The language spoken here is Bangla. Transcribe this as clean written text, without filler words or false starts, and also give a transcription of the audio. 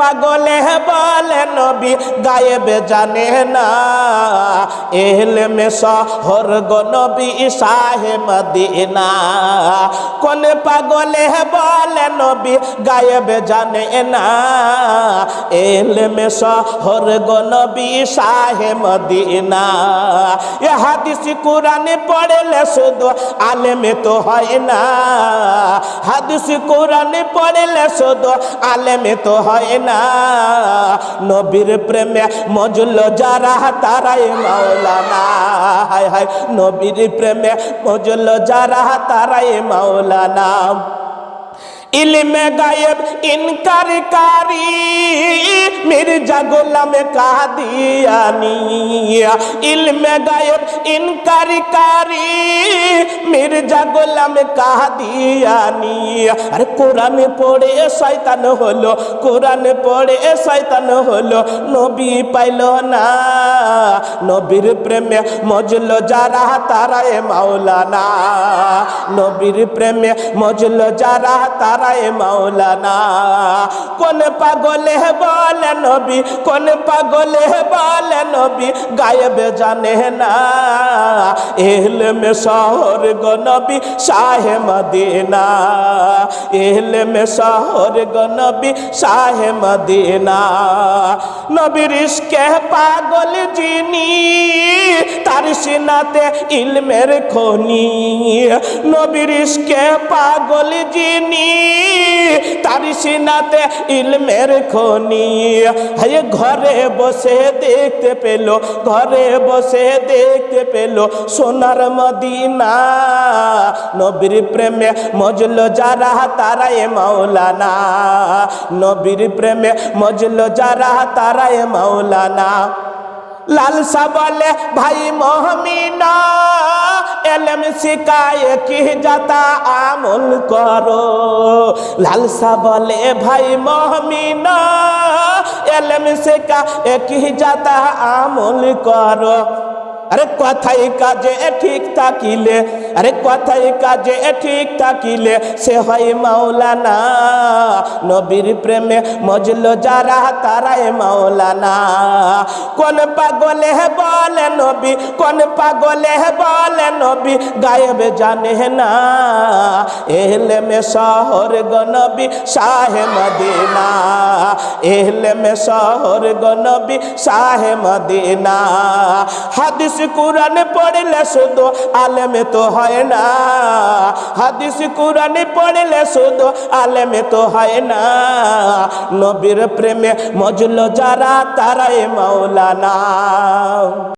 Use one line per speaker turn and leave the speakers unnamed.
পাগলে বলে নবী গায়েবে জানে না, এলমে শহর গো নবী শাহে মদিনা। কোন পাগলে বলে নবী গায়েবে জানে না, এলমে শহর গো নবী শাহে মদিনা। এ হাদিস কুরআনে পড়লে শুধু আলেমে তো হয় না, হাদিস কুরআনে পড়লে শুধু আলেমে তো হয় না, নবীর প্রেমে মজল যারা তারাই মাওলানা। হায় হায় নবীর প্রেমে মজল যারা তারাই মাওলানা। ইলমে গায়েব ইনকারকারী মির্জা গোলাম কাদিয়ানী, ইলমে গায়েব ইনকারকারী মির্জা গোলাম কাদিয়ানী। আরে কোরআন পড়ে শয়তান হলো, কোরআন পড়ে শয়তান হলো, নবী পাইল না, নবীর প্রেমে মজল যারা তারাই মাওলানা, নবীর প্রেমে মজল যারা তারাই মাওলানা। কোন পাগলে বলে নবী, কোন পাগলে বলে নবী গায়েবে জানে না, ইলমে শহর গো নবী শাহে মদিনা, ইলমে শহর গো নবী শাহে মদিনা। নবীর ইশকে পাগল যিনি তার সিনাতে ইলমের খনি, নবীর ইশকে পাগল যিনি তার সিনাতে ইলমের খনি। হায় ঘরে বসে দেখতে পেল, ঘরে বসে দেখতে পেল সোনার মদিনা, নবীর প্রেমে মজল যারা তারাই মাওলানা, নবীর প্রেমে মজল যারা তারাই মাওলানা। লালসা বলে ভাই মহমিনা এলম শিখায়ে কি যাতা আমল করো, লালসা বলে ভাই মহমিনা এলম শিখায়ে কি যাতা আমল করো। আরে কথাই কাজে ঠিক থাকিলে, আরে কথাই কাজে ঠিক থাকিলে সে হয় মাওলানা, নবীর প্রেমে মজল যারা তারাই মাওলানা। কোন পাগলে বলে নবী, কোন পাগলে বলে নবী গায়েবে জানে না, ইলমে শহর গো নবী শাহে মদিনা, ইলমে শহর গো নবী শাহে মদিনা। হাদিস কুরআন পড়লে শুধু আলেমে তো হয় না, হাদিস কুরআন পড়লে শুধু আলেমে তো হয় না, নবীর প্রেমে মজল যারা তারাই মাওলানা।